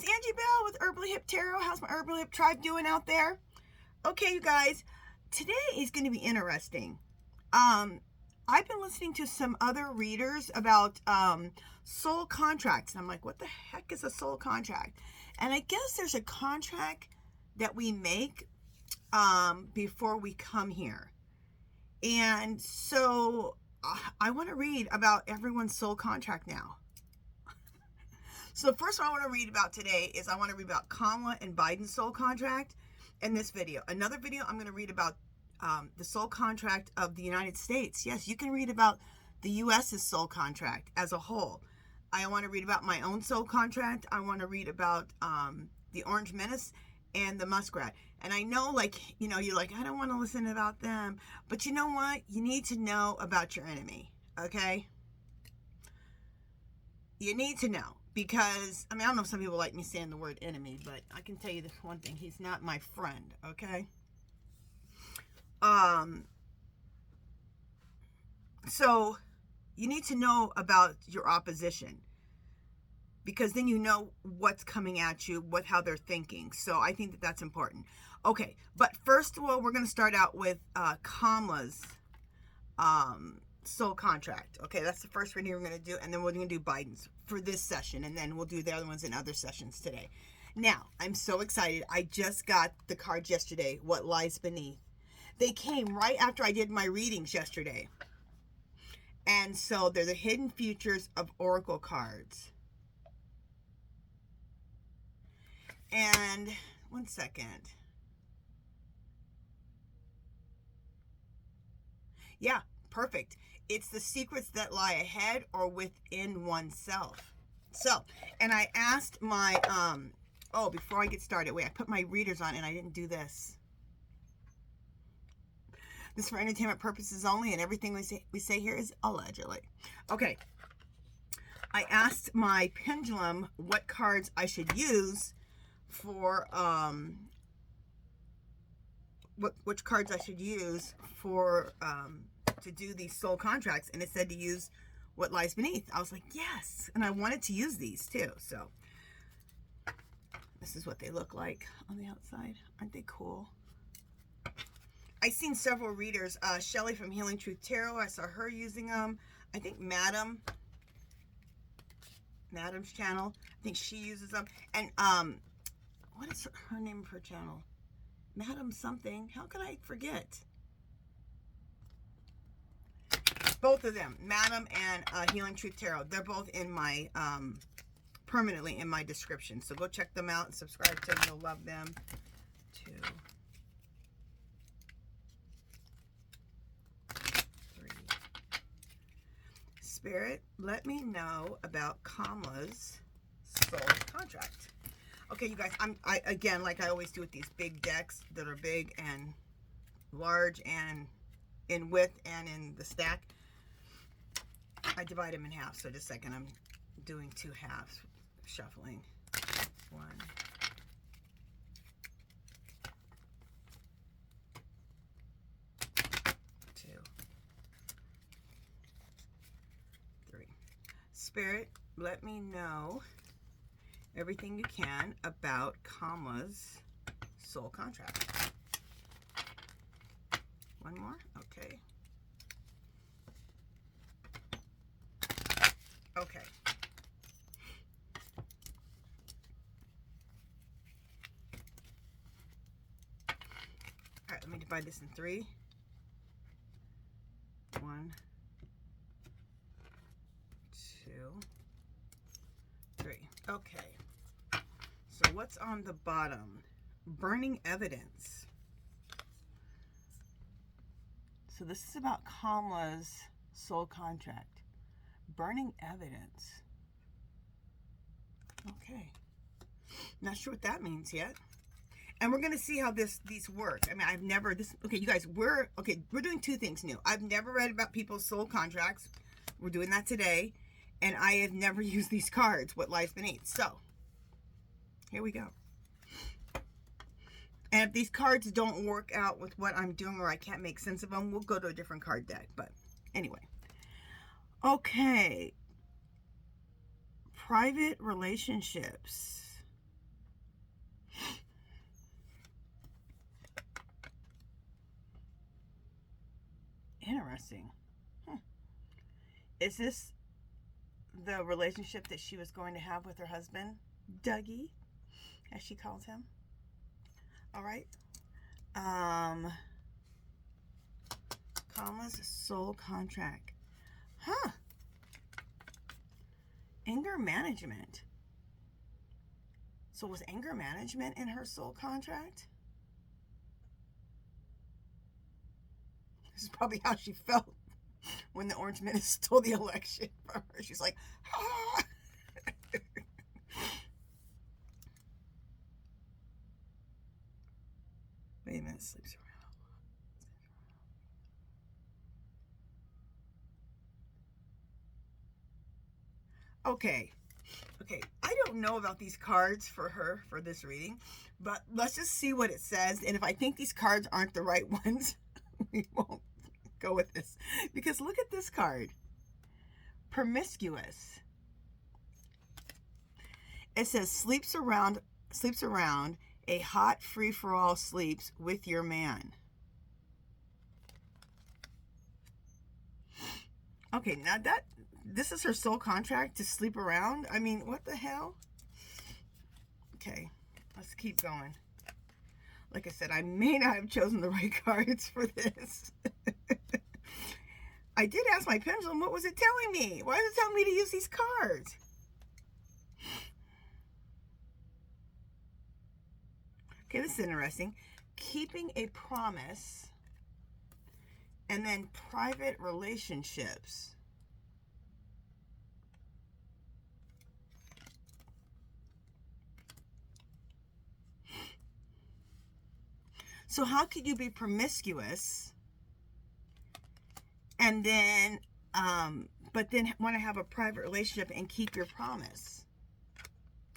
Angie Bell with Herbally Hip Tarot. How's my Herbally Hip tribe doing out there? Okay, you guys, today is going to be interesting. I've been listening to some other readers about soul contracts, and I'm like, what the heck is a soul contract? And I guess there's a contract that we make before we come here. And so I want to read about everyone's soul contract now. So the first one I want to read about today is I want to read about Kamala and Biden's soul contract in this video. Another video I'm going to read about the soul contract of the United States. Yes, you can read about the U.S.'s soul contract as a whole. I want to read about my own soul contract. I want to read about the Orange Menace and the Muskrat. And I know, like, you know, you're like, I don't want to listen about them. But you know what? You need to know about your enemy, okay? You need to know. Because, I mean, I don't know if some people like me saying the word enemy, but I can tell you this one thing. He's not my friend, okay? So, you need to know about your opposition. Because then you know what's coming at you, how they're thinking. So, I think that that's important. Okay, but first of all, we're going to start out with Kamala's soul contract. Okay, that's the first reading we're going to do, and then we're going to do Biden's for this session, and then we'll do the other ones in other sessions today. Now, I'm so excited. I just got the cards yesterday, What Lies Beneath. They came right after I did my readings yesterday. And so they're the hidden futures of Oracle cards. And one second. Yeah, perfect. It's the secrets that lie ahead or within oneself. So, and I asked my, oh, before I get started, wait, I put my readers on and I didn't do this. This is for entertainment purposes only, and everything we say here is allegedly. Okay. I asked my pendulum what cards I should use for, which cards I should use for, to do these soul contracts, and it said to use What Lies Beneath. I was like, yes, and I wanted to use these too. So this is what they look like on the outside. Aren't they cool? I've seen several readers. Shelly from Healing Truth Tarot, I saw her using them. I think Madam's channel, I think she uses them. And what is her name of her channel? Madam something. How could I forget? Both of them, Madam and Healing Truth Tarot, they're both in my, permanently in my description. So go check them out and subscribe to them. You'll love them. 2, 3. Spirit, let me know about Kamala's soul contract. Okay, you guys, I again, like I always do with these big decks that are big and large and in width and in the stack, I divide them in half. So just a second, I'm doing 2 halves, shuffling. 1, 2, 3. Spirit, let me know everything you can about Kamala's soul contract. 1 more? Okay. Okay. All right, let me divide this in 3. 1, 2, 3. Okay. So what's on the bottom? Burning evidence. So this is about Kamala's soul contract. Burning evidence. Okay. Not sure what that means yet. And we're going to see how these work. I mean, I've never, okay, you guys, we're doing 2 things new. I've never read about people's soul contracts. We're doing that today. And I have never used these cards, What Lies Beneath. So, here we go. And if these cards don't work out with what I'm doing or I can't make sense of them, we'll go to a different card deck. But anyway. Okay. Private relationships. Interesting. Is this the relationship that she was going to have with her husband, Dougie, as she calls him? All right. Kamala's soul contract. Huh. Anger management. So was anger management in her soul contract? This is probably how she felt when the Orange Menace stole the election from her. She's like, ah. Wait a minute, sleeps around. Okay. I don't know about these cards for her for this reading, but let's just see what it says. And if I think these cards aren't the right ones, we won't go with this. Because look at this card. Promiscuous. It says sleeps around a hot free-for-all sleeps with your man. Okay, now this is her soul contract, to sleep around. I mean, what the hell? Okay, let's keep going. Like I said, I may not have chosen the right cards for this. I did ask my pendulum, what was it telling me? Why is it telling me to use these cards? Okay, this is interesting. Keeping a promise, and then private relationships. So how could you be promiscuous and then, but then want to have a private relationship and keep your promise?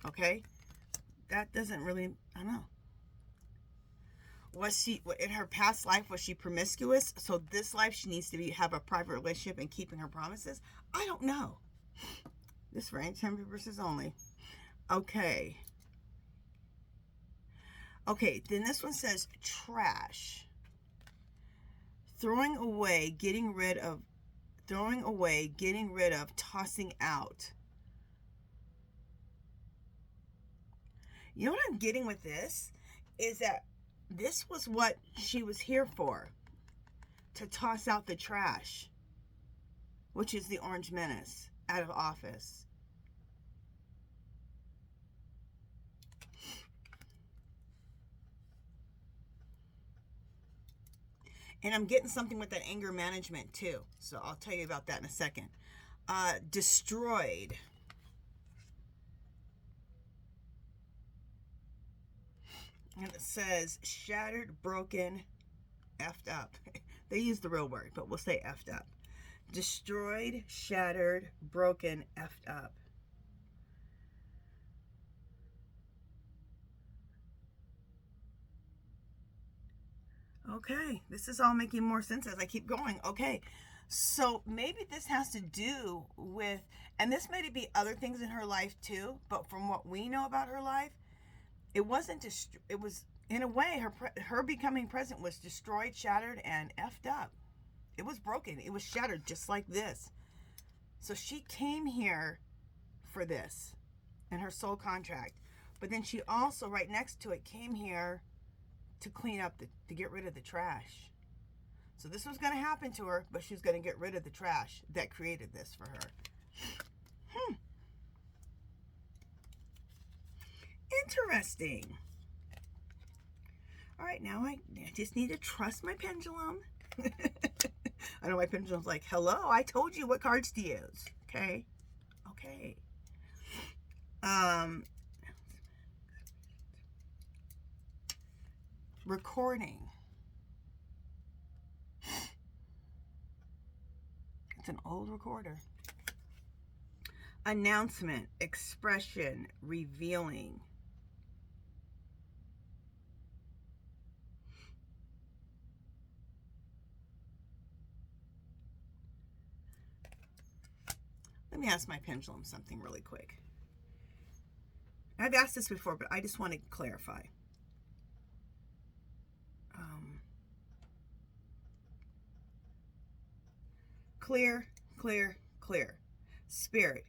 Okay, that doesn't really, I don't know. Was she, in her past life, was she promiscuous? So this life she needs to have a private relationship and keeping her promises? I don't know. This range, 10 verses only. Okay. Okay, then this one says trash. Throwing away, getting rid of, tossing out. You know what I'm getting with this? Is that this was what she was here for. To toss out the trash. Which is the Orange Menace out of office. And I'm getting something with that anger management too. So I'll tell you about that in a second. Destroyed. And it says shattered, broken, effed up. They use the real word, but we'll say effed up. Destroyed, shattered, broken, effed up. Okay, this is all making more sense as I keep going. Okay, so maybe this has to do with, and this may be other things in her life too, but from what we know about her life, it wasn't just, it was, in a way, her becoming president was destroyed, shattered, and effed up. It was broken. It was shattered just like this. So she came here for this in her soul contract. But then she also, right next to it, came here to clean up, to get rid of the trash. So this was going to happen to her, but she was going to get rid of the trash that created this for her. Interesting. All right, now I just need to trust my pendulum. I know my pendulum's like, hello, I told you what cards to use. Okay. Okay. Recording. It's an old recorder. Announcement, expression, revealing. Let me ask my pendulum something really quick. I've asked this before, but I just want to clarify. clear, clear, clear. Spirit,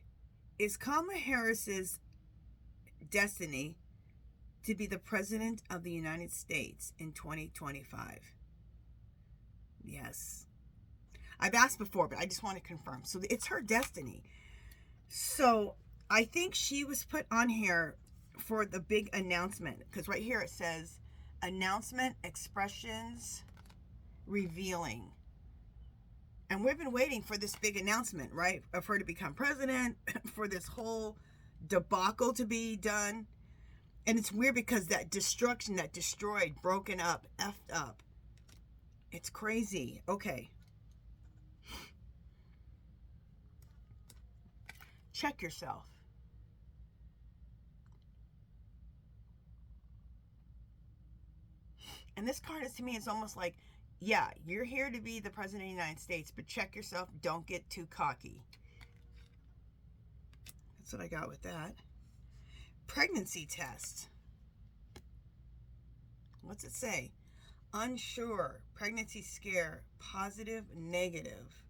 is Kamala Harris's destiny to be the President of the United States in 2025? Yes. I've asked before, but I just want to confirm. So it's her destiny. So I think she was put on here for the big announcement, because right here it says announcement expressions revealing. And we've been waiting for this big announcement, right? Of her to become president, for this whole debacle to be done. And it's weird because that destruction, that destroyed, broken up, effed up. It's crazy. Okay. Check yourself. And this card is, to me, it's almost like, yeah, you're here to be the President of the United States, but check yourself. Don't get too cocky. That's what I got with that. Pregnancy test. What's it say? Unsure. Pregnancy scare. Positive, negative.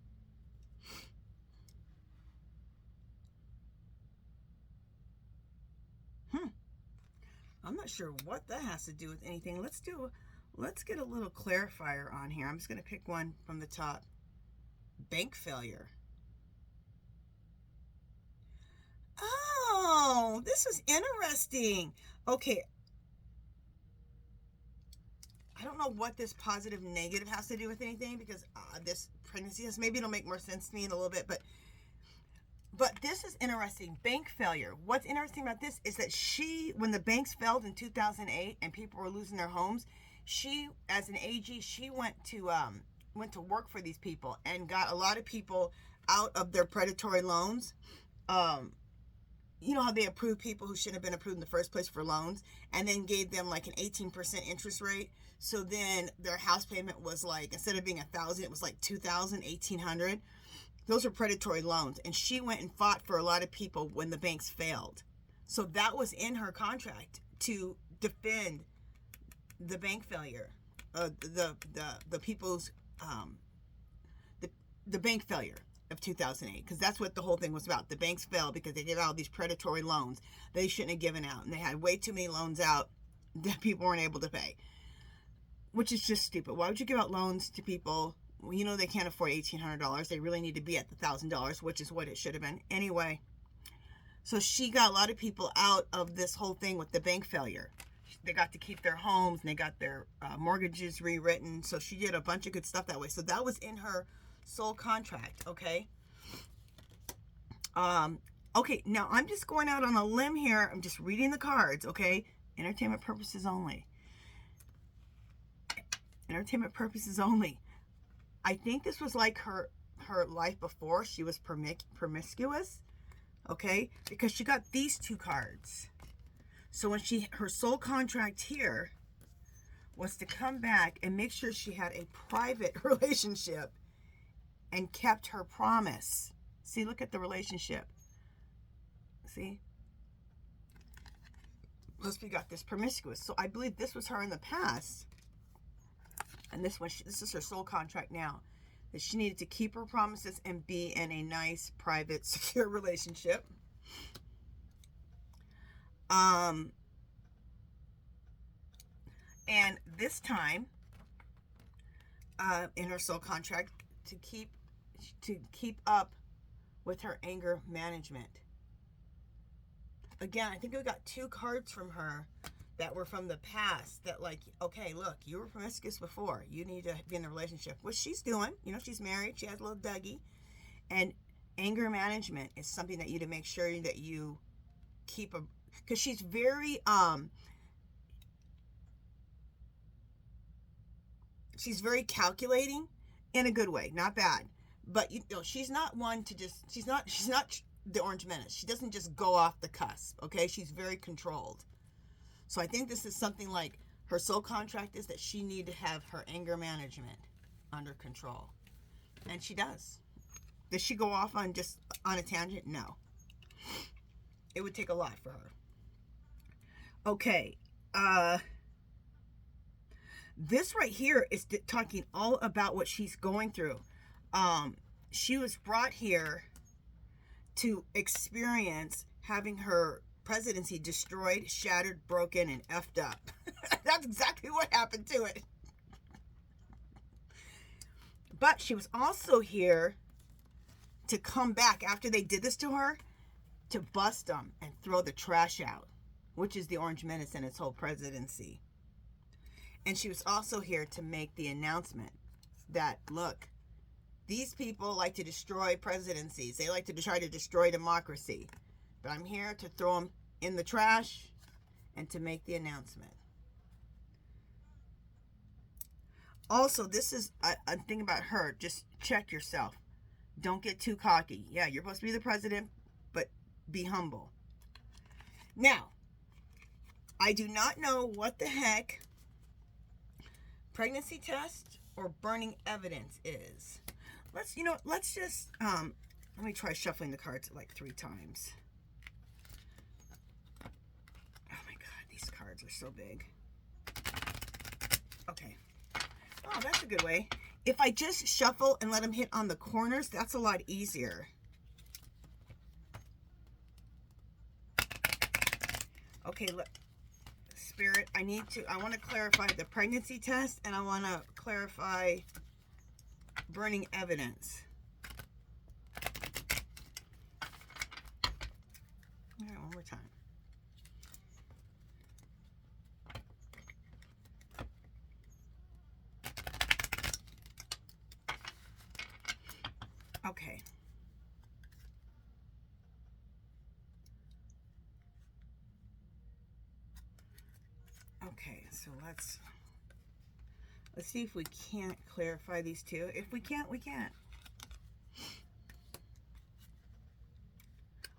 I'm not sure what that has to do with anything. Let's get a little clarifier on here. I'm just going to pick one from the top. Bank failure. Oh, this is interesting. Okay. I don't know what this positive negative has to do with anything, because this pregnancy test, maybe it'll make more sense to me in a little bit, but this is interesting. Bank failure. What's interesting about this is that when the banks failed in 2008 and people were losing their homes, she, as an AG, she went to work for these people and got a lot of people out of their predatory loans. You know how they approve people who shouldn't have been approved in the first place for loans, and then gave them like an 18% interest rate. So then their house payment was like, instead of being $1,000, it was like $2,000, $1,800. Those are predatory loans. And she went and fought for a lot of people when the banks failed. So that was in her contract, to defend the bank failure, the people's, the bank failure of 2008, because that's what the whole thing was about. The banks fell because they gave out these predatory loans they shouldn't have given out, and they had way too many loans out that people weren't able to pay, which is just stupid. Why would you give out loans to people? Well, you know they can't afford $1,800. They really need to be at the $1,000, which is what it should have been. Anyway, so she got a lot of people out of this whole thing with the bank failure. They got to keep their homes, and they got their mortgages rewritten. So she did a bunch of good stuff that way. So that was in her sole contract, okay? Okay, now I'm just going out on a limb here. I'm just reading the cards, okay? Entertainment purposes only. Entertainment purposes only. I think this was like her life before. She was promiscuous, okay? Because she got these two cards. So when her sole contract here was to come back and make sure she had a private relationship and kept her promise. See, look at the relationship. See? Plus we got this promiscuous. So I believe this was her in the past. And this is her sole contract now. That she needed to keep her promises and be in a nice, private, secure relationship. And this time, in her sole contract, to keep up with her anger management. Again, I think we got two cards from her that were from the past, that like, okay, look, you were promiscuous before. You need to be in a relationship, which she's doing. You know, she's married. She has a little Dougie. And anger management is something that you to make sure that you keep because she's very, she's very calculating in a good way, not bad. But you know, she's not one to just, she's not the Orange Menace. She doesn't just go off the cusp, okay? She's very controlled. So I think this is something like her sole contract is that she need to have her anger management under control. And she does. Does she go off on a tangent? No. It would take a lot for her. Okay. This right here is talking all about what she's going through. she was brought here to experience having her presidency destroyed, shattered, broken, and effed up. That's exactly what happened to it. But she was also here to come back after they did this to her, to bust them and throw the trash out, which is the Orange Menace and its whole presidency. And she was also here to make the announcement that, look, these people like to destroy presidencies. They like to try to destroy democracy. But I'm here to throw them in the trash and to make the announcement. Also, this is a thing about her. Just check yourself. Don't get too cocky. Yeah, you're supposed to be the president, but be humble. Now, I do not know what the heck pregnancy test or burning evidence is. Let's just, let me try shuffling the cards like 3 times. Oh my God, these cards are so big. Okay. Oh, that's a good way. If I just shuffle and let them hit on the corners, that's a lot easier. Okay, Spirit, I want to clarify the pregnancy test, and I want to clarify burning evidence. All right, one more time. Okay. Okay, so let's see if we can't clarify these two. If we can't, we can't.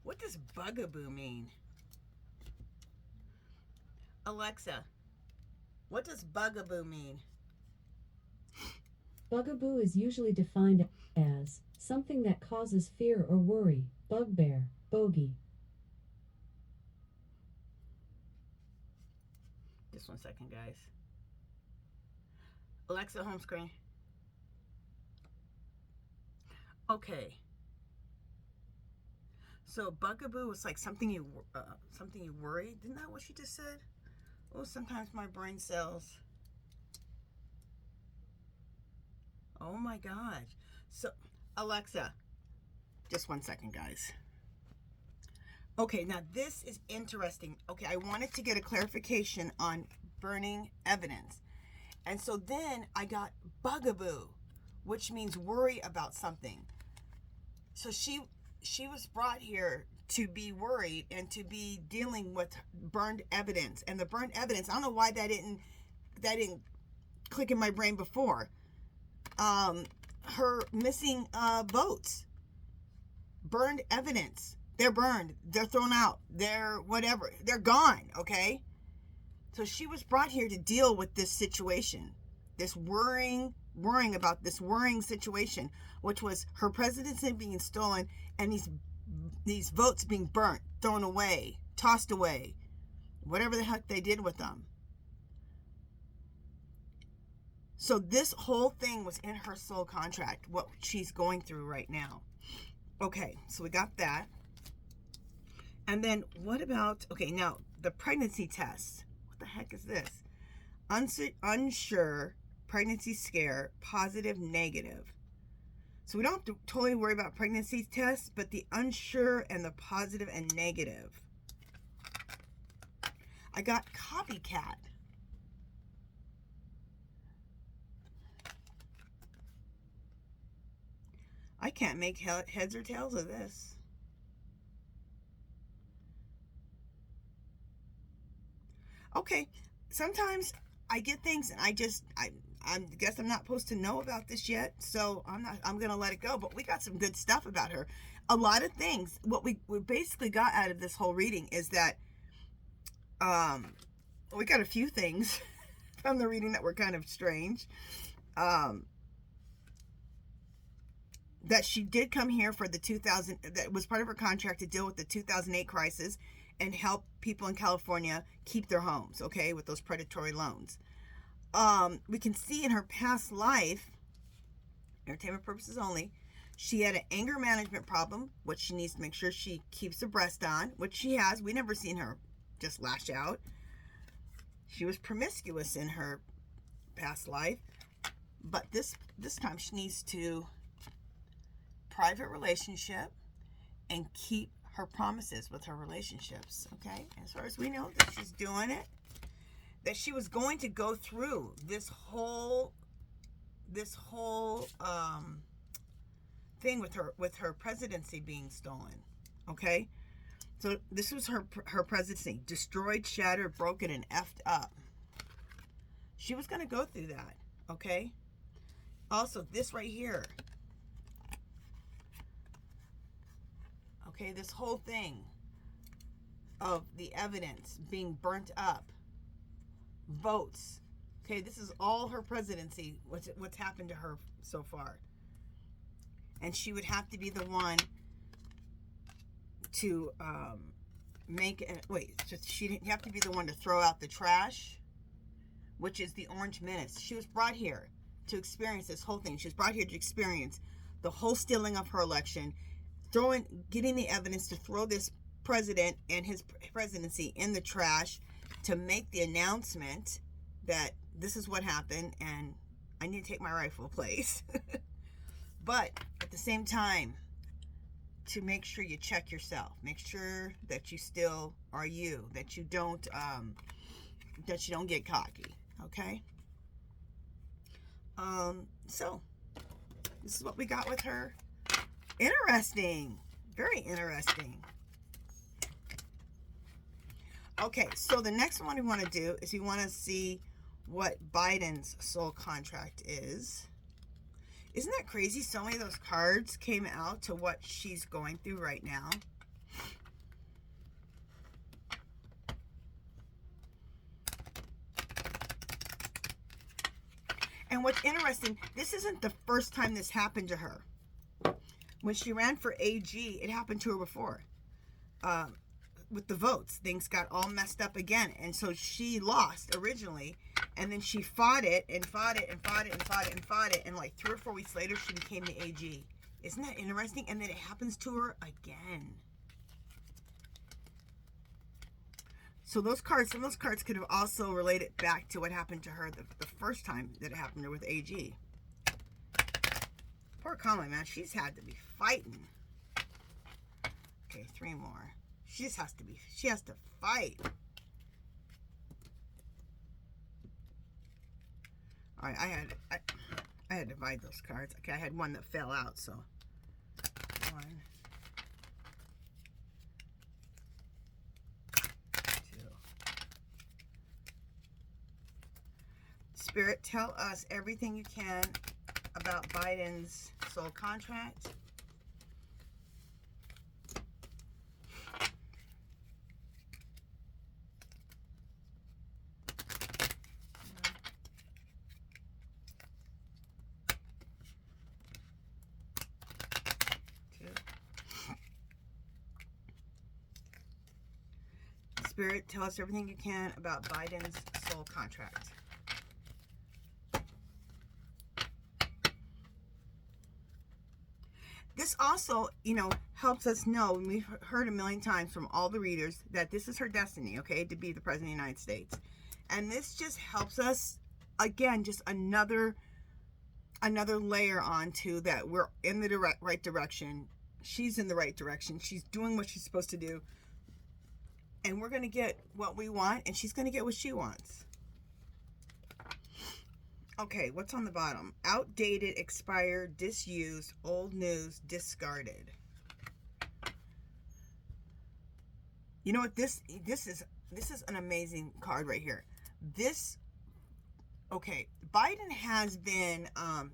What does bugaboo mean? Alexa, what does bugaboo mean? Bugaboo is usually defined as something that causes fear or worry, bugbear, bogey. Just 1 second, guys. Alexa, home screen. Okay. So bugaboo was like something you worry. Isn't that what she just said? Oh, sometimes my brain cells. Oh my gosh. So Alexa, just 1 second, guys. Okay, now this is interesting. Okay, I wanted to get a clarification on burning evidence. And so then I got bugaboo, which means worry about something. So she was brought here to be worried and to be dealing with burned evidence. And the burned evidence, I don't know why that didn't click in my brain before. Her missing votes. Burned evidence. They're burned. They're thrown out. They're whatever. They're gone, okay? So she was brought here to deal with this situation. This worrying about this worrying situation, which was her presidency being stolen and these votes being burnt, thrown away, tossed away, whatever the heck they did with them. So this whole thing was in her soul contract, what she's going through right now. Okay, so we got that. And then what about, okay, now the pregnancy test. What the heck is this? Unsure, pregnancy scare, positive, negative. So we don't have to totally worry about pregnancy tests, but the unsure and the positive and negative. I got copycat. I can't make heads or tails of this. Okay, sometimes I get things and I guess I'm not supposed to know about this yet, so I'm gonna let it go. But we got some good stuff about her. A lot of things. What we basically got out of this whole reading is that we got a few things from the reading that were kind of strange. That she did come here for the 2000, that was part of her contract to deal with the 2008 crisis and help people in California keep their homes, okay, with those predatory loans. We can see in her past life, entertainment purposes only, She had an anger management problem, which she needs to make sure she keeps abreast on, which she has. We never seen her just lash out. She was promiscuous in her past life, but this time she needs to private relationship and keep her promises with her relationships. Okay, as far as we know, that she's doing it. That she was going to go through this whole thing with her presidency being stolen. Okay, so this was her presidency, destroyed, shattered, broken, and effed up. She was going to go through that. Okay, also this right here. Okay, this whole thing of the evidence being burnt up, votes. Okay, this is all her presidency, what's happened to her so far. And she would have to be the one to she'd have to be the one to throw out the trash, which is the Orange Menace. She was brought here to experience this whole thing. She was brought here to experience the whole stealing of her election, getting the evidence to throw this president and his presidency in the trash, to make the announcement that this is what happened and I need to take my rightful place. But at the same time, to make sure you check yourself, make sure that you still are you, that you don't get cocky. Okay. So this is what we got with her. Interesting. Very interesting. Okay, so the next one we want to do is we want to see what Biden's soul contract is. Isn't that crazy? So many of those cards came out to what she's going through right now. And what's interesting, this isn't the first time this happened to her. When she ran for AG, it happened to her before. With the votes, things got all messed up again. And so she lost originally. And then she fought it and fought it and fought it and fought it and fought it. And like 3 or 4 weeks later, she became the AG. Isn't that interesting? And then it happens to her again. So those cards, some of those cards could have also related back to what happened to her the first time that it happened to her with AG. Poor Kamala, man. She's had to be fighting. Okay, 3 more. She has to fight. All right, I had to divide those cards. Okay, I had one that fell out, so 1, 2. Spirit, tell us everything you can about Biden's soul contract. Spirit, tell us everything you can about Biden's soul contract. This also, helps us know, and we've heard a million times from all the readers, that this is her destiny, okay, to be the President of the United States. And this just helps us, again, just another layer onto that we're in the right direction. She's in the right direction. She's doing what she's supposed to do. And we're going to get what we want, and she's going to get what she wants. Okay, what's on the bottom? Outdated, expired, disused, old news, discarded. You know what? This is an amazing card right here. Biden has been,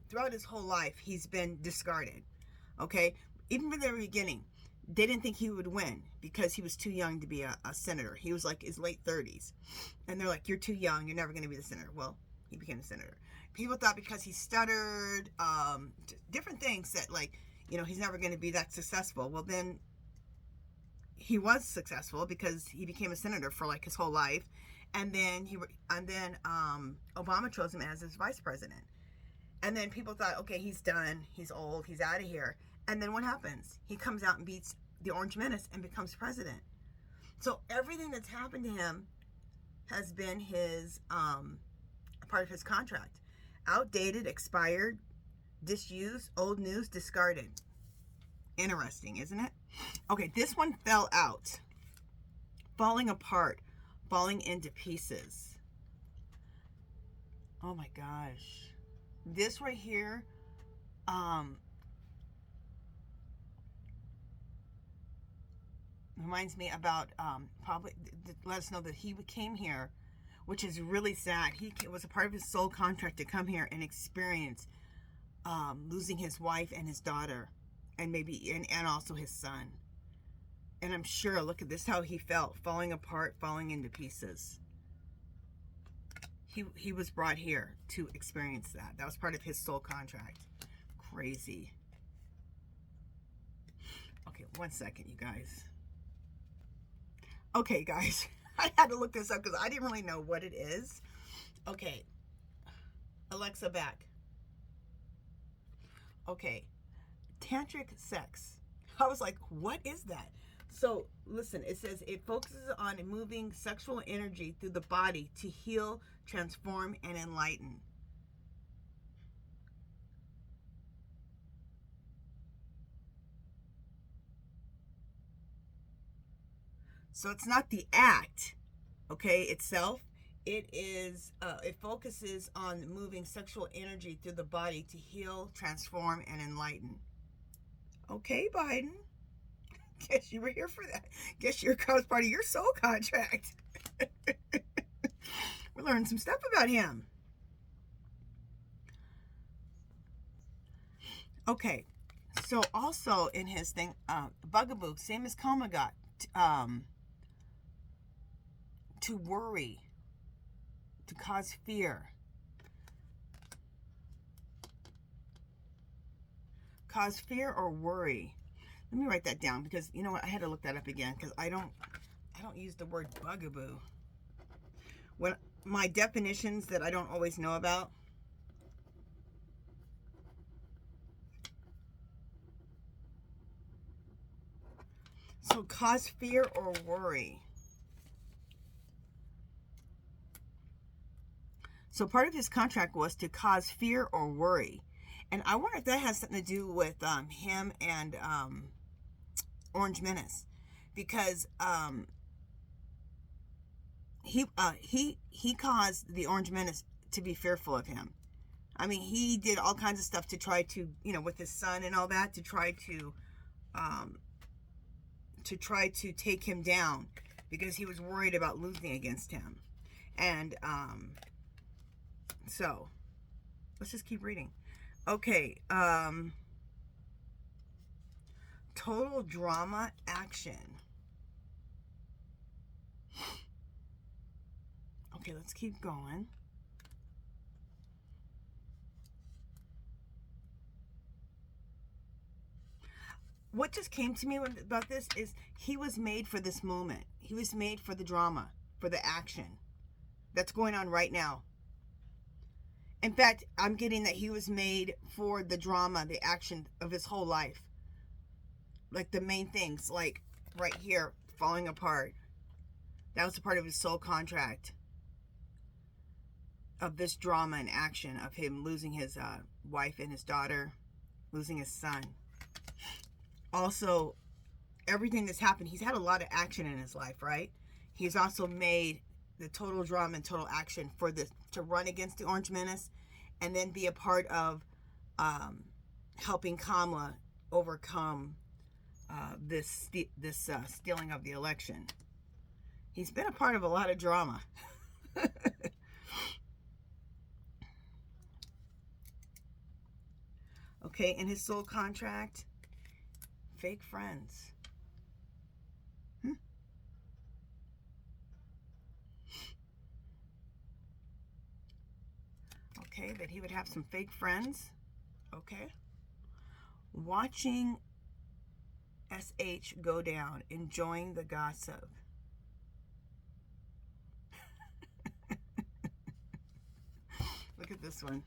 throughout his whole life, he's been discarded. Okay? Even from the very beginning, they didn't think he would win because he was too young to be a senator. He was like his late 30s. And they're like, you're too young. You're never going to be the senator. Well, he became the senator. People thought because he stuttered, different things that he's never going to be that successful. Well, then he was successful because he became a senator for like his whole life. And then Obama chose him as his vice president. And then people thought, okay, he's done. He's old. He's out of here. And then what happens? He comes out and beats the Orange Menace and becomes president. So everything that's happened to him has been his part of his contract. Outdated, expired, disused, old news, discarded. Interesting, isn't it? Okay, this one fell out. Falling apart, falling into pieces. Oh my gosh. This right here, reminds me about, probably, let us know that he came here, which is really sad. He was a part of his soul contract to come here and experience losing his wife and his daughter, and maybe, and also his son. And I'm sure, look at this, how he felt, falling apart, falling into pieces. He was brought here to experience that. That was part of his soul contract. Crazy. Okay, 1 second, you guys. Okay, guys. I had to look this up because I didn't really know what it is. Okay. Alexa, back. Okay. Tantric sex. I was like, what is that? So, listen, it says it focuses on moving sexual energy through the body to heal, transform, and enlighten. So it's not the act, okay, itself. It is, it focuses on moving sexual energy through the body to heal, transform, and enlighten. Okay, Biden. Guess you were here for that. Guess your was part of your soul contract. We learned some stuff about him. Okay, so also in his thing, bugaboo, same as Kama got, to worry, to cause fear. Cause fear or worry. Let me write that down because you know what? I had to look that up again because I don't use the word bugaboo. When my definitions that I don't always know about. So cause fear or worry. So part of his contract was to cause fear or worry. And I wonder if that has something to do with him and Orange Menace. Because he caused the Orange Menace to be fearful of him. I mean, he did all kinds of stuff to try to, you know, with his son and all that, to try to take him down because he was worried about losing against him. And so let's just keep reading. Okay, total drama action. Okay, let's keep going. What just came to me about this is he was made for this moment. He was made for the drama, for the action that's going on right now. In fact, I'm getting that he was made for the drama, the action of his whole life. Like the main things, like right here, falling apart. That was a part of his soul contract. Of this drama and action of him losing his wife and his daughter, losing his son. Also, everything that's happened, he's had a lot of action in his life, right? He's also made the total drama and total action for this, to run against the Orange Menace and then be a part of helping Kamala overcome this stealing of the election. He's been a part of a lot of drama. Okay, in his soul contract, fake friends. Okay, that he would have some fake friends. Okay. Watching SH go down, enjoying the gossip. Look at this one.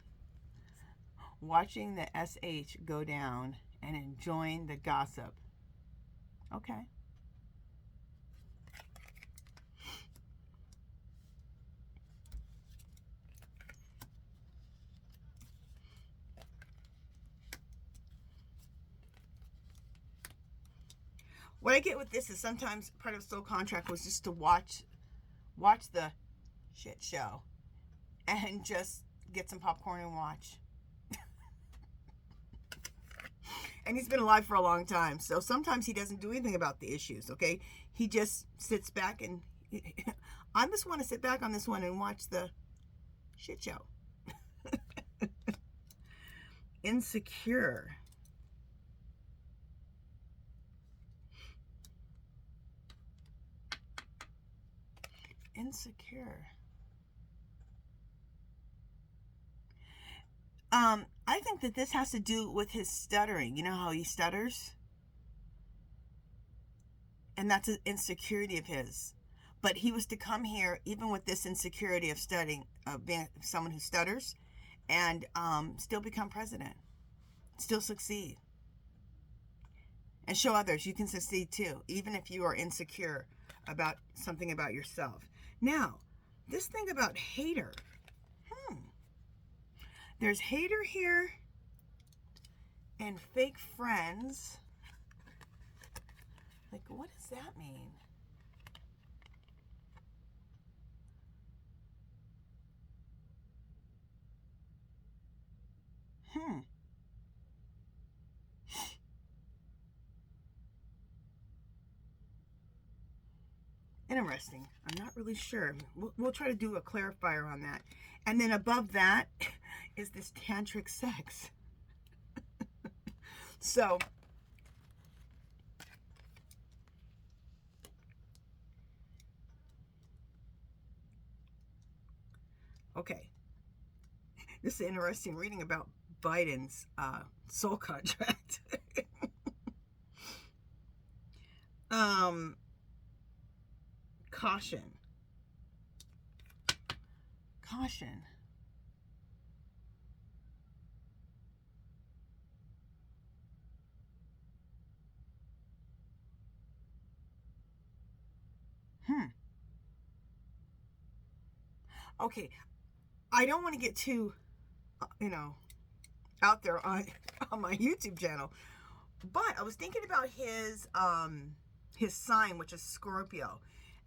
watching the SH go down and enjoying the gossip. Okay. What I get with this is sometimes part of soul contract was just to watch the shit show and just get some popcorn and watch. And he's been alive for a long time, so sometimes he doesn't do anything about the issues, okay? He just sits back and I just want to sit back on this one and watch the shit show. Insecure. Insecure. I think that this has to do with his stuttering. You know how he stutters? And that's an insecurity of his. But he was to come here, even with this insecurity of studying, of being someone who stutters, and still become president. Still succeed. And show others you can succeed too, even if you are insecure about something about yourself. Now, this thing about hater. There's hater here and fake friends. Like, what does that mean? Interesting. I'm not really sure. We'll try to do a clarifier on that. And then above that is this tantric sex. So, okay. This is interesting reading about Biden's soul contract. Caution. Caution. Okay, I don't want to get too, out there on my YouTube channel, but I was thinking about his sign, which is Scorpio,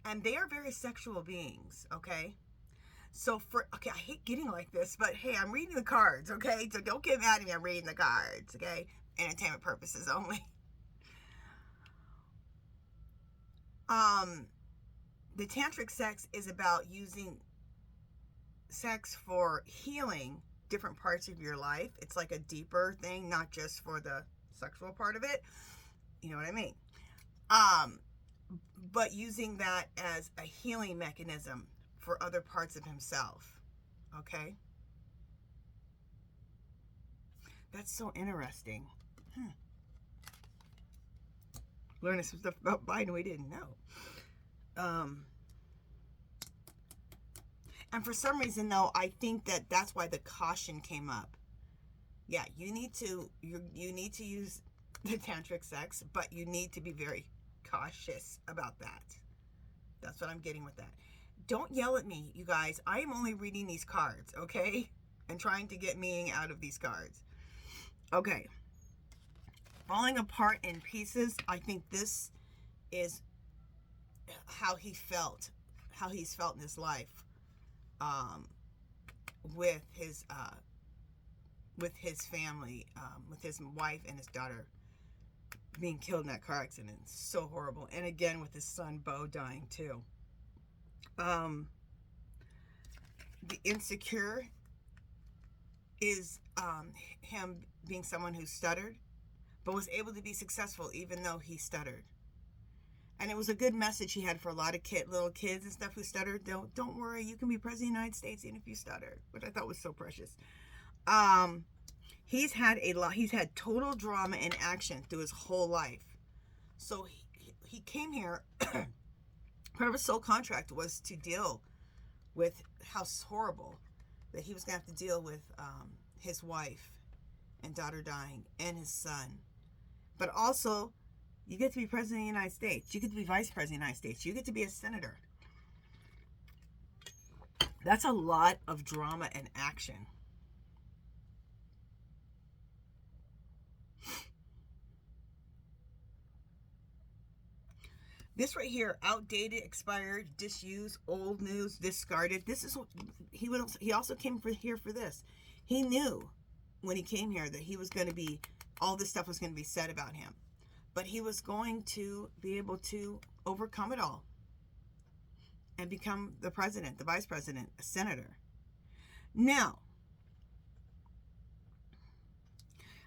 and they are very sexual beings. Okay, so I hate getting like this, but hey, I'm reading the cards. Okay, so don't get mad at me. I'm reading the cards. Okay, entertainment purposes only. The tantric sex is about using sex for healing different parts of your life. It's like a deeper thing, not just for the sexual part of it. You know what I mean? But using that as a healing mechanism for other parts of himself. Okay? That's so interesting. Learning some stuff about Biden we didn't know. And for some reason, though, I think that that's why the caution came up. Yeah, you need to use the tantric sex, but you need to be very cautious about that. That's what I'm getting with that. Don't yell at me, you guys. I am only reading these cards, okay? And trying to get meaning out of these cards. Okay. Falling apart in pieces. I think this is how he's felt in his life. With his family, with his wife and his daughter being killed in that car accident. So horrible. And again, with his son Bo dying too. The insecure is him being someone who stuttered, but was able to be successful even though he stuttered. And it was a good message he had for a lot of little kids and stuff who stuttered. Don't worry, you can be president of the United States even if you stutter, which I thought was so precious. He's had total drama and action through his whole life. So he came here. Part of his soul contract was to deal with how horrible that he was going to have to deal with his wife and daughter dying and his son. But also, you get to be president of the United States. You get to be vice president of the United States. You get to be a senator. That's a lot of drama and action. This right here, outdated, expired, disused, old news, discarded. This is what he also came here for this. He knew when he came here that he was going to be, all this stuff was going to be said about him. But he was going to be able to overcome it all and become the president, the vice president, a senator. Now,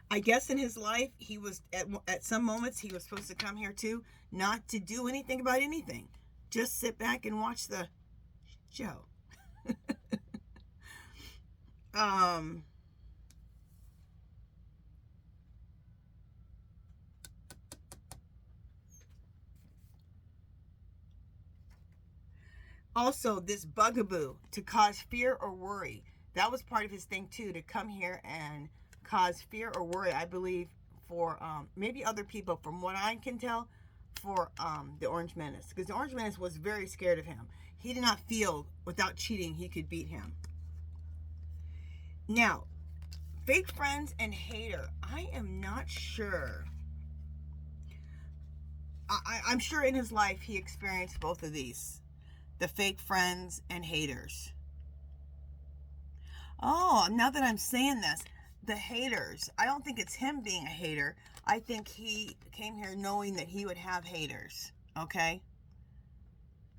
I guess in his life, he was, at some moments, he was supposed to come here too, not to do anything about anything. Just sit back and watch the show. Also, this bugaboo, to cause fear or worry. That was part of his thing too, to come here and cause fear or worry, I believe, for maybe other people, from what I can tell, for the Orange Menace. Because the Orange Menace was very scared of him. He did not feel, without cheating, he could beat him. Now, fake friends and hater. I am not sure. I'm sure in his life he experienced both of these. The fake friends and haters. Oh, now that I'm saying this, the haters. I don't think it's him being a hater. I think he came here knowing that he would have haters. Okay?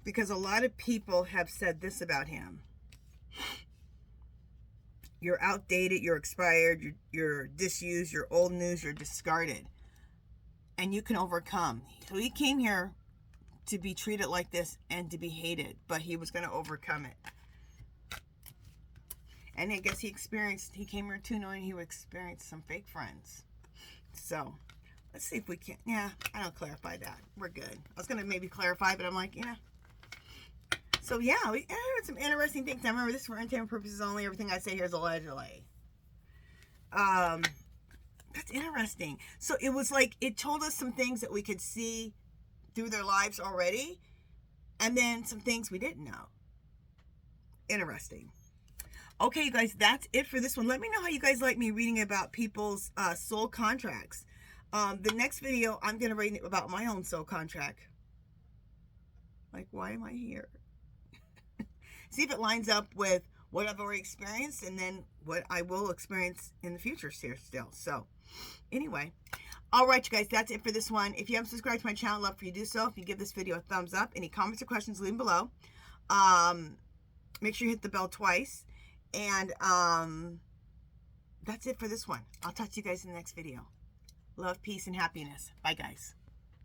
Because a lot of people have said this about him. You're outdated, you're expired, you're disused, you're old news, you're discarded. And you can overcome. So he came here to be treated like this and to be hated, but he was going to overcome it. And I guess he came here too knowing he would experience some fake friends. So, let's see if we can, yeah, I don't clarify that. We're good. I was going to maybe clarify, but I'm like, yeah. So, yeah, we heard some interesting things. Now, remember, this is for entertainment purposes only. Everything I say here is allegedly. That's interesting. So, it was like, it told us some things that we could see through their lives already, and then some things we didn't know. Interesting. Okay, you guys, that's it for this one. Let me know how you guys like me reading about people's soul contracts. The next video, I'm going to read about my own soul contract. Like, why am I here? See if it lines up with what I've already experienced and then what I will experience in the future here still. So, anyway. All right, you guys, that's it for this one. If you haven't subscribed to my channel, I'd love for you to do so. If you give this video a thumbs up, any comments or questions, leave them below. Make sure you hit the bell twice. And that's it for this one. I'll talk to you guys in the next video. Love, peace, and happiness. Bye, guys.